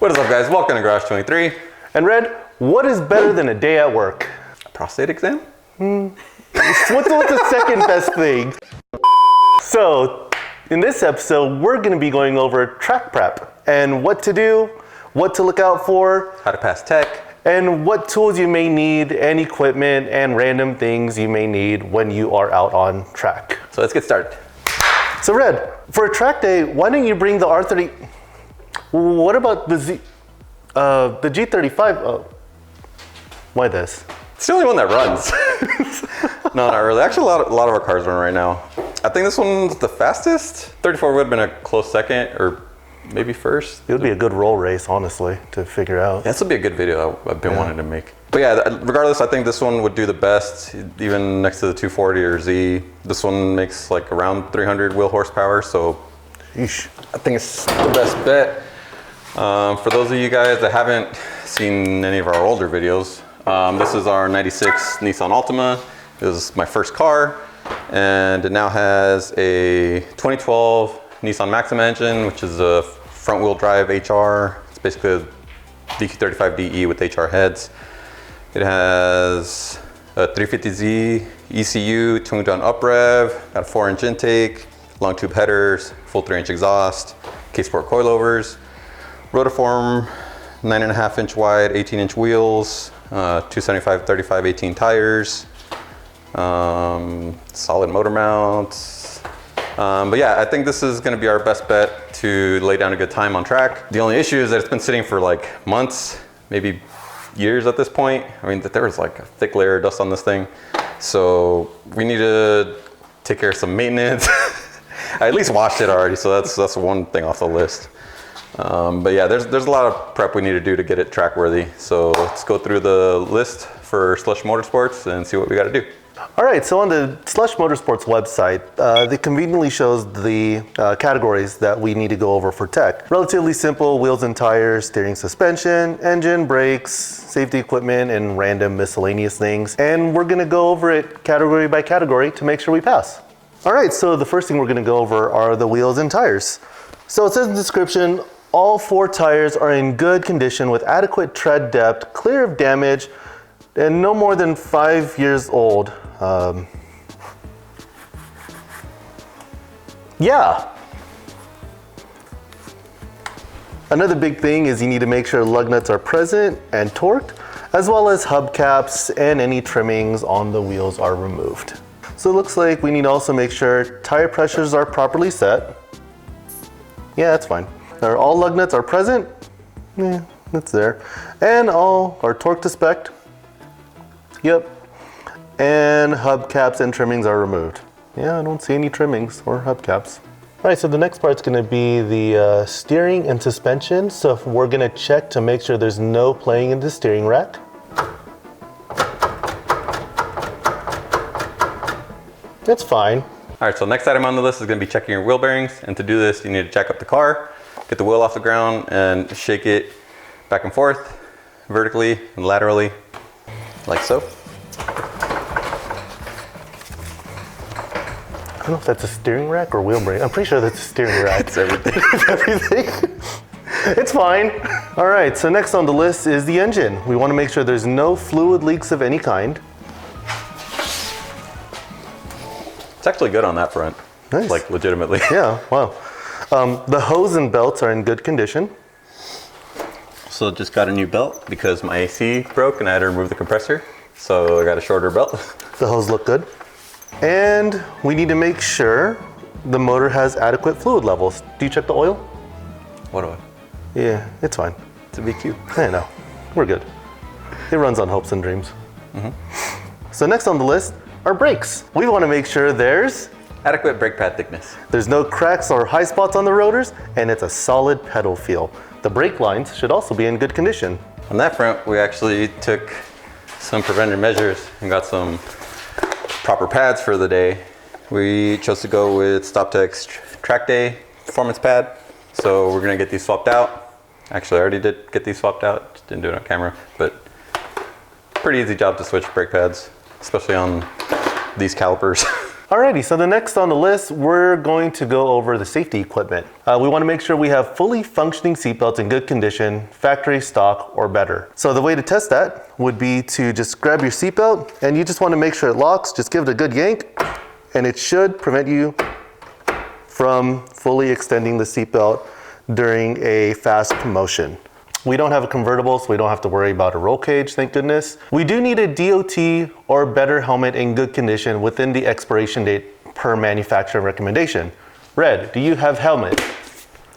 What is up, guys? Welcome to Garage 23. And Red, what is better than a day at work? A prostate exam? What's the second best thing? So, in this episode, we're going to be going over track prep and what to do, what to look out for, How to pass tech, and what tools you may need, and equipment, and random things you may need when you are out on track. So let's get started. So Red, for a track day, why don't you bring the R30? What about the G35? Oh, why this? It's the only one that runs. No, not really. Actually, a lot of our cars run right now. I think this one's the fastest. 34 would have been a close second, or maybe first. It would be a good roll race, honestly, to figure out. Yeah, this would be a good video I've been wanting to make. But yeah, regardless, I think this one would do the best, even next to the 240 or Z. This one makes like around 300 wheel horsepower, so Yeesh. I think it's the best bet. For those of you guys that haven't seen any of our older videos, this is our 96 Nissan Altima. It was my first car, and it now has a 2012 Nissan Maxima engine, which is a front wheel drive HR. It's basically a DQ35DE with HR heads. It has a 350Z ECU, tuned on up rev, got a 4-inch intake, long tube headers, full 3-inch exhaust, K-Sport coilovers, rotiform, 9.5-inch wide, 18-inch wheels, 275/35/18 tires, solid motor mounts. But yeah, I think this is gonna be our best bet to lay down a good time on track. The only issue is that it's been sitting for like months, maybe years at this point. I mean, there was like a thick layer of dust on this thing. So we need to take care of some maintenance. I at least washed it already, so that's one thing off the list. But yeah, there's a lot of prep we need to do to get it track worthy. So let's go through the list for Slush Motorsports and see what we got to do. All right, so on the Slush Motorsports website, it conveniently shows the categories that we need to go over for tech. Relatively simple: wheels and tires, steering, suspension, engine, brakes, safety equipment, and random miscellaneous things. And we're gonna go over it category by category to make sure we pass. All right, so the first thing we're gonna go over are the wheels and tires. So it says in the description, all 4 tires are in good condition with adequate tread depth, clear of damage, and no more than 5 years old. Yeah. Another big thing is you need to make sure lug nuts are present and torqued, as well as hubcaps and any trimmings on the wheels are removed. So it looks like we need to also make sure tire pressures are properly set. Yeah, that's fine. All lug nuts are present. Yeah, that's there. And all are torqued to spec. Yep. And hubcaps and trimmings are removed. Yeah, I don't see any trimmings or hubcaps. All right, so the next part's gonna be the steering and suspension. So if we're gonna check to make sure there's no playing in the steering rack. That's fine. All right, so next item on the list is gonna be checking your wheel bearings. And to do this, you need to jack up the car, get the wheel off the ground, and shake it back and forth, vertically and laterally, like so. I don't know if that's a steering rack or wheel bearing. I'm pretty sure that's a steering rack. It's everything. It's everything. It's fine. All right, so next on the list is the engine. We want to make sure there's no fluid leaks of any kind. It's actually good on that front. Nice. Like legitimately. Yeah, wow. The hose and belts are in good condition. So just got a new belt because my AC broke and I had to remove the compressor. So I got a shorter belt. The hose look good. And we need to make sure the motor has adequate fluid levels. Do you check the oil? What do I? Yeah, it's fine. It's a BQ. I know, we're good. It runs on hopes and dreams. So next on the list are brakes. We want to make sure there's Adequate brake pad thickness. There's no cracks or high spots on the rotors, and it's a solid pedal feel. The brake lines should also be in good condition. On that front, we actually took some preventative measures and got some proper pads for the day. We chose to go with StopTech's Track Day Performance Pad. So we're gonna get these swapped out. Actually, I already did get these swapped out, just didn't do it on camera, but pretty easy job to switch brake pads, especially on these calipers. Alrighty, so the next on the list, we're going to go over the safety equipment. We want to make sure we have fully functioning seatbelts in good condition, factory stock or better. So the way to test that would be to just grab your seatbelt and you just want to make sure it locks. Just give it a good yank and it should prevent you from fully extending the seatbelt during a fast motion. We don't have a convertible, so we don't have to worry about a roll cage, thank goodness. We do need a DOT or better helmet in good condition within the expiration date per manufacturer recommendation. Red, do you have helmet?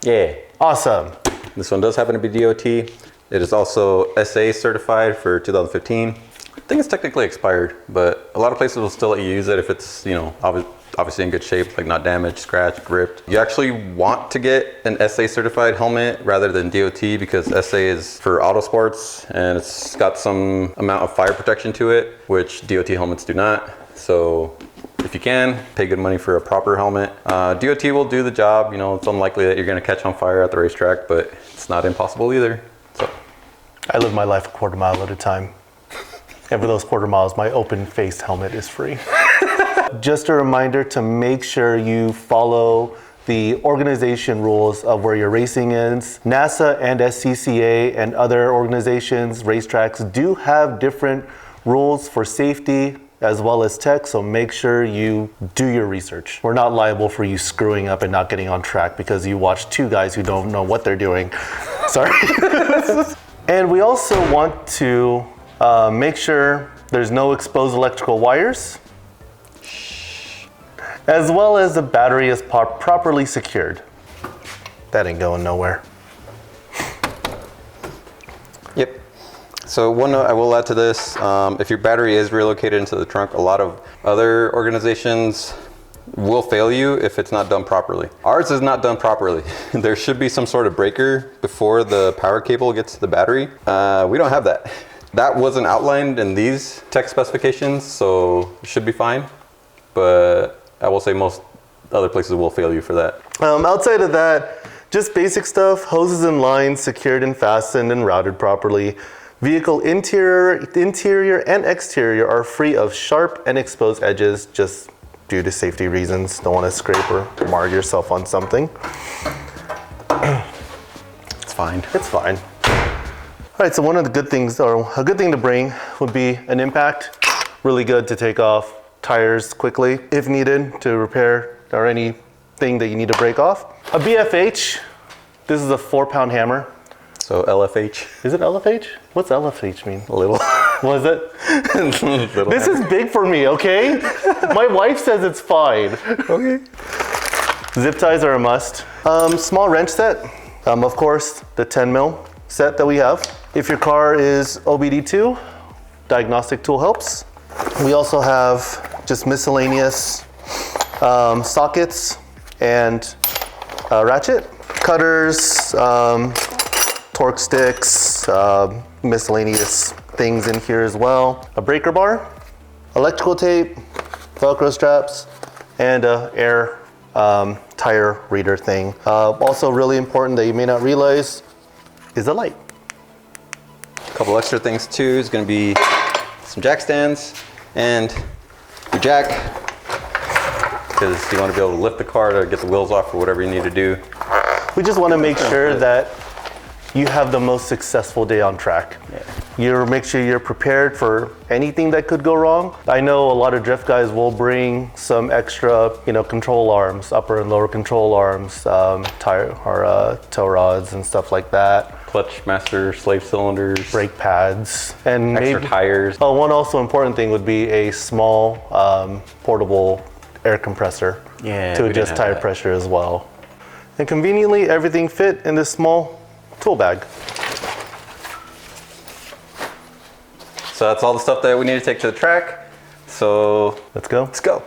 Yeah. Awesome. This one does happen to be DOT. It is also SA certified for 2015. I think it's technically expired, but a lot of places will still let you use it if it's, you know, obviously in good shape, like not damaged, scratched, gripped. You actually want to get an SA certified helmet rather than DOT because SA is for auto sports and it's got some amount of fire protection to it, which DOT helmets do not. So if you can, pay good money for a proper helmet. DOT will do the job. You know, it's unlikely that you're gonna catch on fire at the racetrack, but it's not impossible either. So I live my life a quarter mile at a time. And for those quarter miles, my open-faced helmet is free. Just a reminder to make sure you follow the organization rules of where your racing is. NASA and SCCA and other organizations, racetracks do have different rules for safety as well as tech, so make sure you do your research. We're not liable for you screwing up and not getting on track because you watch two guys who don't know what they're doing. Sorry. And we also want to make sure there's no exposed electrical wires, as well as the battery is properly secured. That ain't going nowhere. Yep. So one note I will add to this, if your battery is relocated into the trunk, a lot of other organizations will fail you if it's not done properly. Ours is not done properly. There should be some sort of breaker before the power cable gets to the battery. We don't have that. That wasn't outlined in these tech specifications, so it should be fine. But I will say most other places will fail you for that. Outside of that, just basic stuff, hoses and lines secured and fastened and routed properly. Vehicle interior and exterior are free of sharp and exposed edges just due to safety reasons. Don't want to scrape or mar yourself on something. It's fine. It's fine. All right, so one of the good things, or a good thing to bring would be an impact. Really good to take off tires quickly if needed to repair or anything that you need to break off. A BFH, this is a 4-pound hammer. So LFH. Is it LFH? What's LFH mean? A little. Was it? Little This hammer. is big for me, okay? My wife says it's fine. Okay. Zip ties are a must. Small wrench set. Of course, the 10 mil set that we have. If your car is OBD2, diagnostic tool helps. We also have just miscellaneous sockets and ratchet, cutters, torque sticks, miscellaneous things in here as well. A breaker bar, electrical tape, Velcro straps, and a air tire reader thing. Also really important that you may not realize is a light. A couple extra things too is going to be some jack stands and your jack, because you want to be able to lift the car to get the wheels off or whatever you need to do. We just want to make sure that you have the most successful day on track. Yeah. You make sure you're prepared for anything that could go wrong. I know a lot of drift guys will bring some extra, control arms, upper and lower control arms, tire or tow rods and stuff like that. Clutch master, slave cylinders, Brake pads, and extra tires. Oh, one also important thing would be a small portable air compressor to adjust tire pressure as well. And conveniently, everything fit in this small tool bag. So that's all the stuff that we need to take to the track. So Let's go. let's go.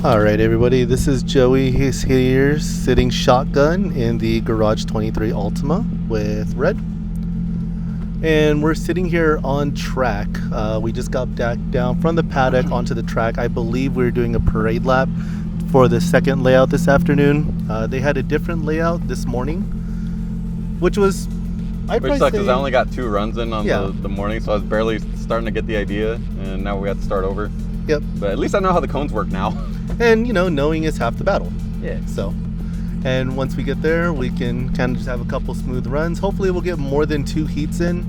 All right, everybody, this is Joey. He's here sitting shotgun in the Garage 23 Altima with Red. And we're sitting here on track. We just got back down from the paddock onto the track. I believe we're doing a parade lap for the second layout this afternoon. They had a different layout this morning, which was... Which sucks because I only got 2 runs in on the morning, so I was barely starting to get the idea, and now we have to start over. Yep. But at least I know how the cones work now. And, you know, knowing is half the battle. Yeah. So, and once we get there, we can kind of just have a couple smooth runs. Hopefully we'll get more than 2 heats in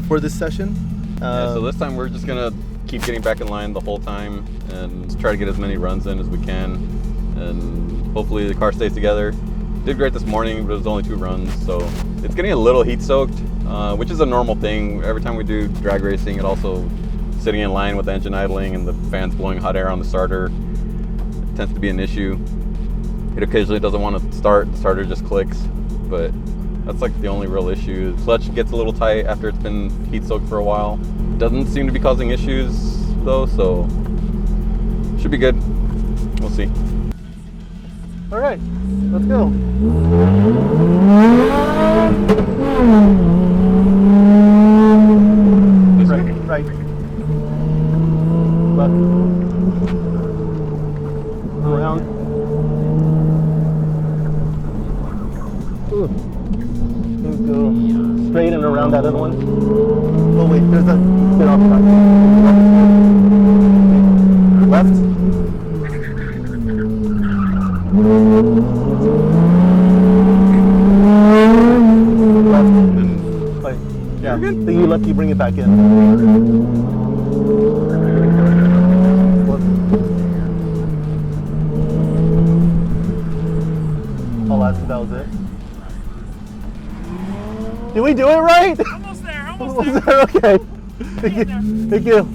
for this session. So this time we're just going to keep getting back in line the whole time and try to get as many runs in as we can. And hopefully the car stays together. Did great this morning, but it was only 2 runs. So it's getting a little heat soaked, which is a normal thing. Every time we do drag racing, it also sitting in line with the engine idling and the fans blowing hot air on the starter tends to be an issue. It occasionally doesn't want to start, the starter just clicks, but that's like the only real issue. The clutch gets a little tight after it's been heat soaked for a while. Doesn't seem to be causing issues though, so should be good. We'll see. All right, let's go. Right. Left. Around. Ooh. Let's go straight and around that other one. Oh wait, there's a bit off track. Left. Left. Wait. Yeah. Then you left, you bring it back in. That was it. Did we do it right? Almost there. Okay. Thank you. Thank you.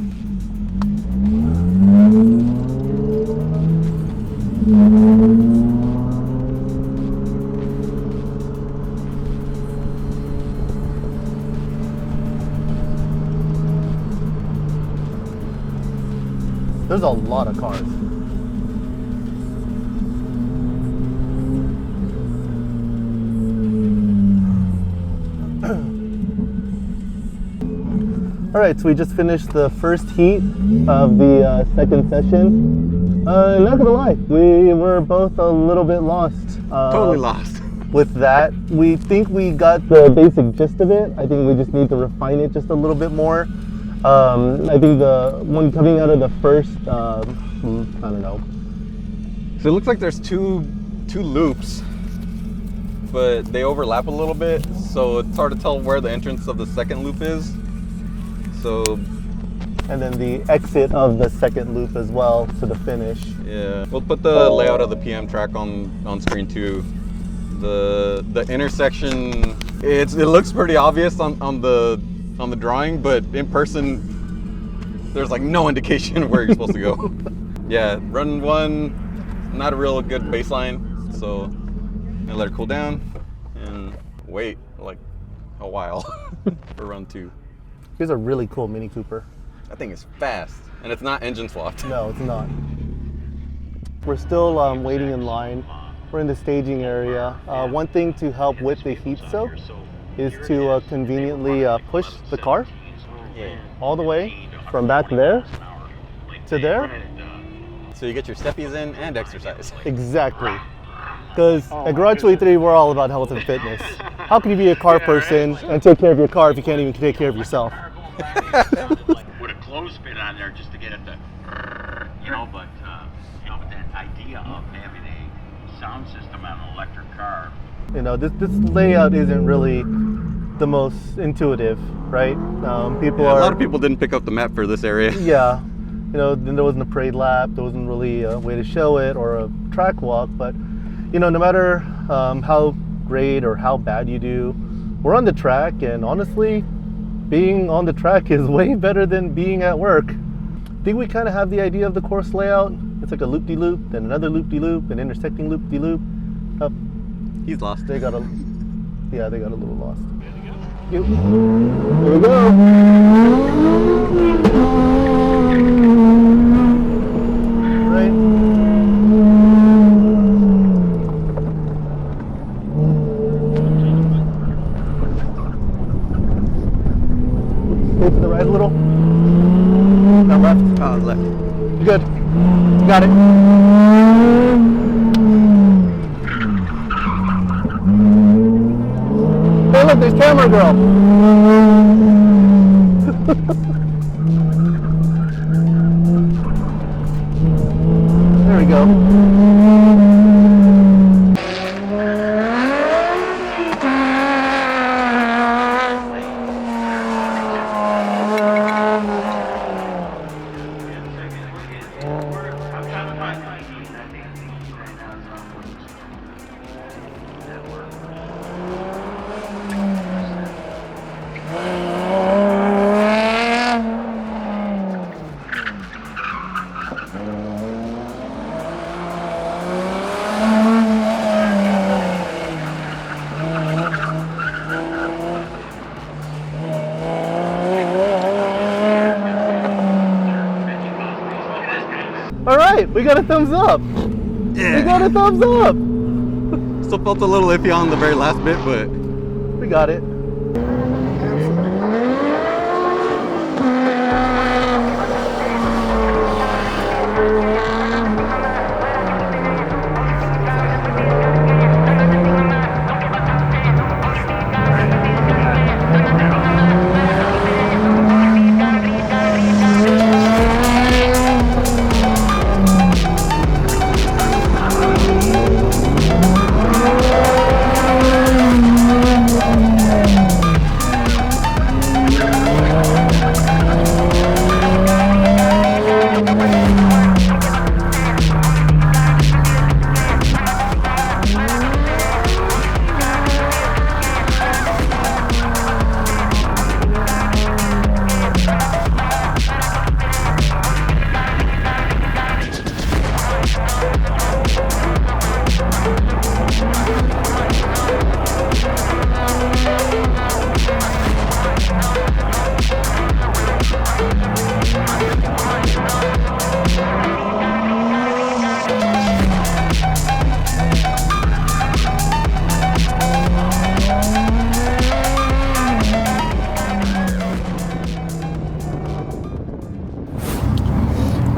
There's a lot of cars. All right, so we just finished the first heat of the second session. Not gonna lie, we were both a little bit lost. Totally lost. With that, we think we got the basic gist of it. I think we just need to refine it just a little bit more. I think the one coming out of the first, I don't know. So it looks like there's two loops, but they overlap a little bit, so it's hard to tell where the entrance of the second loop is. So, and then the exit of the second loop as well to the finish. Yeah, we'll put the layout of the PM track on screen too. The intersection, it looks pretty obvious on the drawing, but in person, there's like no indication of where you're supposed to go. Yeah, run 1, not a real good baseline, so I'm gonna let it cool down and wait like a while for run 2. Here's a really cool Mini Cooper. That thing is fast, and it's not engine swapped. No, it's not. We're still waiting in line. We're in the staging area. One thing to help with the heat soak is to conveniently push the car all the way from back there to there. So you get your steppies in and exercise. Exactly. Because at Garage 23, we're all about health and fitness. How can you be a car person and take care of your car if you can't even take care of yourself? With a clothespin on there just to get it to, but that idea of having a sound system on an electric car. This layout isn't really the most intuitive, right? A lot of people didn't pick up the map for this area. Yeah. Then there wasn't a parade lap. There wasn't really a way to show it or a track walk, but no matter how great or how bad you do, we're on the track, and honestly, being on the track is way better than being at work. I think we kind of have the idea of the course layout. It's like a loop-de-loop, then another loop-de-loop, an intersecting loop-de-loop. He's lost. They got a little lost. Here we go. Right. Go to the right a little. Now left. Left. You good. You got it. Hey, look, there's camera girl. There we go. All right, we got a thumbs up. Yeah. We got a thumbs up. Still felt a little iffy on the very last bit, but We got it.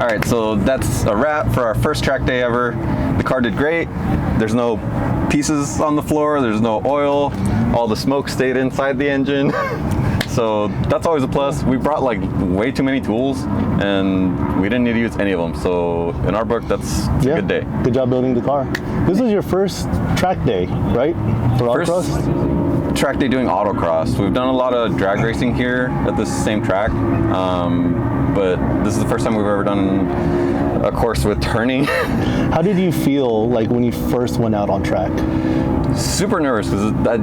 all right, so that's a wrap for our first track day ever. The car did great. There's no pieces on the floor, there's no oil. All the smoke stayed inside the engine. So that's always a plus. We brought like way too many tools and we didn't need to use any of them. So in our book, that's a good day. Good job building the car. This is your first track day, right? For Autocross? Track day doing autocross. We've done a lot of drag racing here at this same track, but this is the first time we've ever done a course with turning. How did you feel like when you first went out on track? Super nervous because I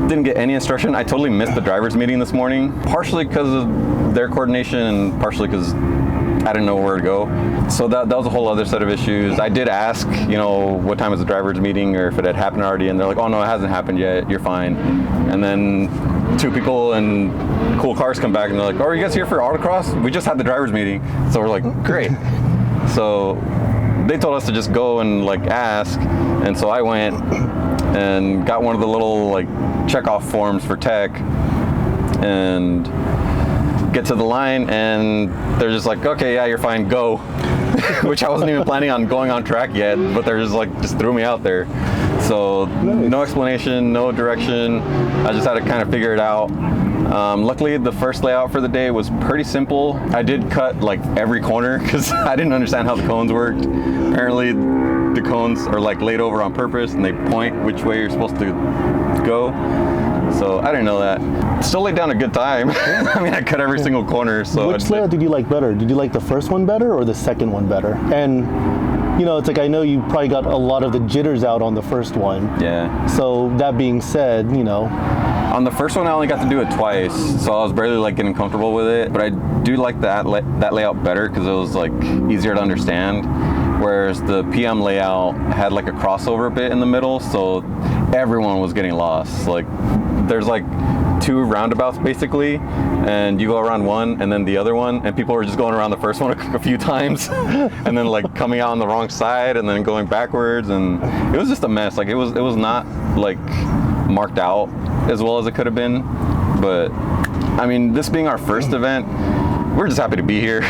didn't get any instruction. I totally missed the driver's meeting this morning, partially because of their coordination and partially because I didn't know where to go. So that was a whole other set of issues. I did ask, you know, what time is the driver's meeting or if it had happened already, and they're like, oh no, it hasn't happened yet, you're fine. And then two people in cool cars come back and they're like, oh, are you guys here for autocross? We just had the driver's meeting. So we're like, great. So they told us to just go and like ask, and so I went and got one of the little like checkoff forms for tech and get to the line, and they're just like, okay, yeah, you're fine, go. Which I wasn't even planning on going on track yet, but they're just threw me out there. So no explanation, no direction. I just had to kind of figure it out. Luckily, the first layout for the day was pretty simple. I did cut like every corner because I didn't understand how the cones worked. Apparently, the cones are like laid over on purpose and they point which way you're supposed to go. So I didn't know that. Still laid down a good time. I mean, I cut every single corner. So which layout did you like better? Did you like the first one better or the second one better? And you know, it's like I know you probably got a lot of the jitters out on the first one. Yeah. So that being said, you know, on the first one, I only got to do it twice, so I was barely like getting comfortable with it. But I do like that layout better because it was like easier to understand. Whereas the PM layout had like a crossover bit in the middle, so everyone was getting lost. Like there's like two roundabouts basically, and you go around one and then the other one, and people were just going around the first one a few times and then like coming out on the wrong side and then going backwards, and it was just a mess. Like it was not like marked out as well as it could have been, but I mean, this being our first event, we're just happy to be here.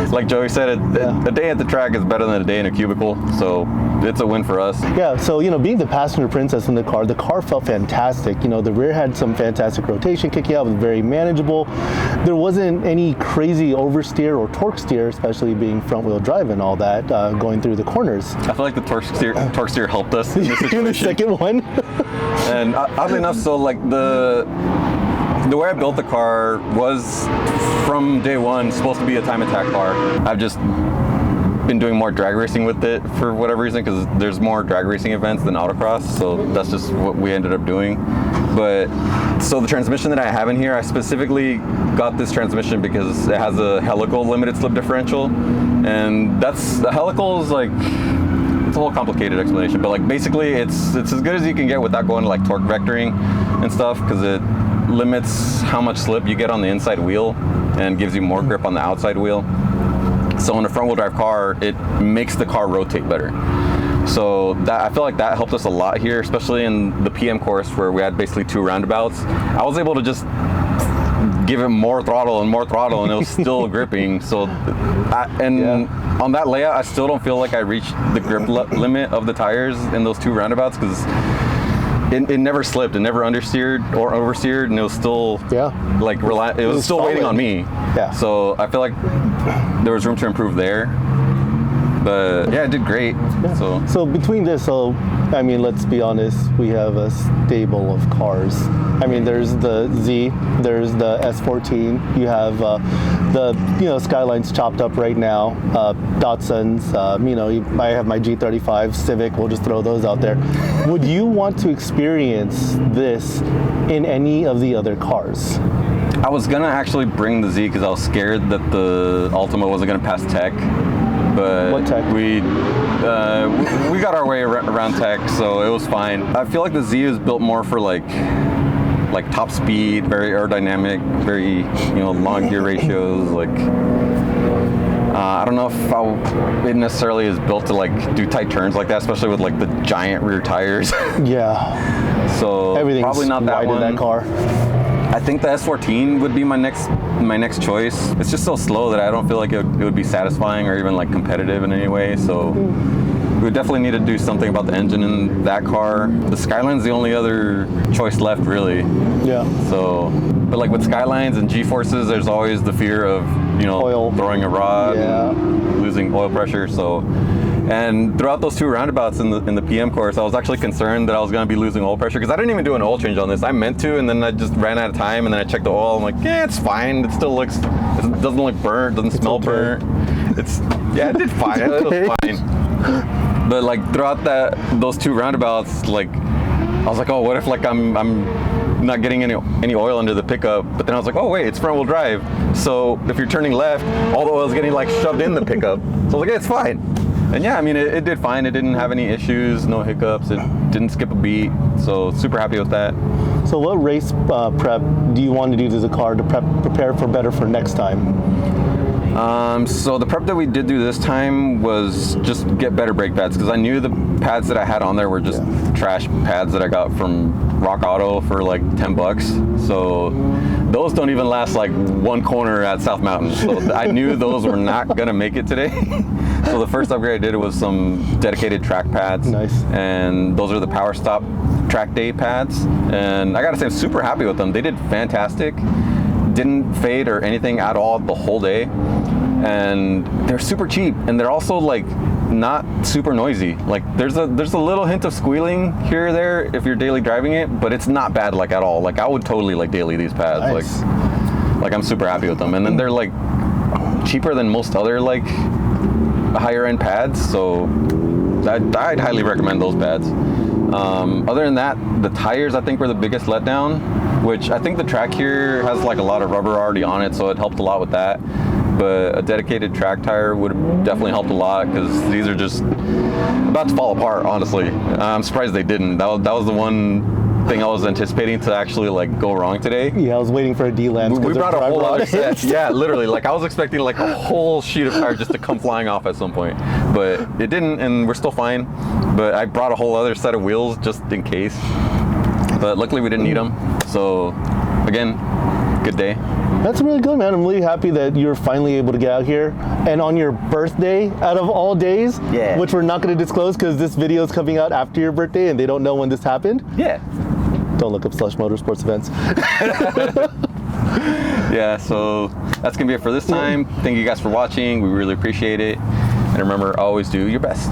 Like Joey said, a day at the track is better than a day in a cubicle, so it's a win for us. Yeah, so, being the passenger princess in the car felt fantastic. The rear had some fantastic rotation kicking out, it was very manageable. There wasn't any crazy oversteer or torque steer, especially being front wheel drive and all that, going through the corners. I feel like the torque steer helped us in this situation. In the second one. And oddly enough, so like the way I built the car was from day one supposed to be a time attack car. I've just been doing more drag racing with it for whatever reason, because there's more drag racing events than autocross, so that's just what we ended up doing. But so the transmission that I have in here, I specifically got this transmission because it has a helical limited slip differential, and the helical is like, it's a whole complicated explanation, but like basically it's as good as you can get without going to like torque vectoring and stuff, because it limits how much slip you get on the inside wheel and gives you more grip on the outside wheel. So in a front wheel drive car, it makes the car rotate better. So that, I feel like that helped us a lot here, especially in the PM course where we had basically 2 roundabouts. I was able to just give it more throttle and it was still gripping. So, on that layout, I still don't feel like I reached the grip limit of the tires in those 2 roundabouts, because it never slipped, it never understeered or oversteered, and it was still like it was still waiting on me. Yeah. So I feel like there was room to improve there. But yeah, it did great. Yeah. So between this, I mean, let's be honest, we have a stable of cars. I mean, there's the Z, there's the S14, you have the Skyline's chopped up right now, Datsuns, I have my G35, Civic, we'll just throw those out there. Would you want to experience this in any of the other cars? I was gonna actually bring the Z because I was scared that the Altima wasn't gonna pass tech. But what tech? We got our way around tech, so it was fine. I feel like the Z is built more for like top speed, very aerodynamic, very long gear ratios. Like I don't know if it necessarily is built to like do tight turns like that, especially with like the giant rear tires. Yeah. So everything's probably not that wide one. In that car. I think the S14 would be my next choice. It's just so slow that I don't feel like it would be satisfying or even like competitive in any way. So we would definitely need to do something about the engine in that car. The Skyline's the only other choice left, really. Yeah. So, but like with Skylines and G-forces, there's always the fear of oil, throwing a rod, and losing oil pressure. So. And throughout those 2 roundabouts in the PM course, I was actually concerned that I was going to be losing oil pressure, because I didn't even do an oil change on this. I meant to, and then I just ran out of time, and then I checked the oil. I'm like, yeah, it's fine. It still looks, it doesn't look burnt, doesn't smell burnt. It did fine. It was fine. But like throughout those 2 roundabouts, like I was like, oh, what if like I'm not getting any oil under the pickup? But then I was like, oh wait, it's front wheel drive. So if you're turning left, all the oil is getting like shoved in the pickup. So I was like, yeah, it's fine. And yeah, I mean, it did fine. It didn't have any issues, no hiccups. It didn't skip a beat. So super happy with that. So what race prep do you want to do to the car to prepare for next time? So the prep that we did do this time was just get better brake pads, because I knew the pads that I had on there were just trash pads that I got from Rock Auto for like $10. So those don't even last like 1 corner at South Mountain. So I knew those were not gonna make it today. So the first upgrade I did was some dedicated track pads. Nice. And those are the Power Stop track day pads. And I gotta say, I'm super happy with them. They did fantastic. Didn't fade or anything at all the whole day. And they're super cheap, and they're also like not super noisy. Like there's a little hint of squealing here or there if you're daily driving it, but it's not bad like at all. Like I would totally like daily these pads. Nice. Like I'm super happy with them. And then they're like cheaper than most other like higher end pads, so I'd highly recommend those pads. Other than that, the tires I think were the biggest letdown, which I think the track here has like a lot of rubber already on it, so it helped a lot with that. But a dedicated track tire would have definitely helped a lot, because these are just about to fall apart, honestly. I'm surprised they didn't. That was the one thing I was anticipating to actually like go wrong today. Yeah, I was waiting for a D-Lance. We brought a whole other set. Yeah, literally. Like I was expecting like a whole sheet of tire just to come flying off at some point, but it didn't, and we're still fine. But I brought a whole other set of wheels just in case. But luckily we didn't need them. So again, good day. That's really good, man. I'm really happy that you're finally able to get out here. And on your birthday, out of all days, Yeah. which we're not going to disclose because this video is coming out after your birthday and they don't know when this happened. Yeah. Don't look up Slush Motorsports events. Yeah, so that's gonna be it for this time. Thank you guys for watching. We really appreciate it. And remember, always do your best.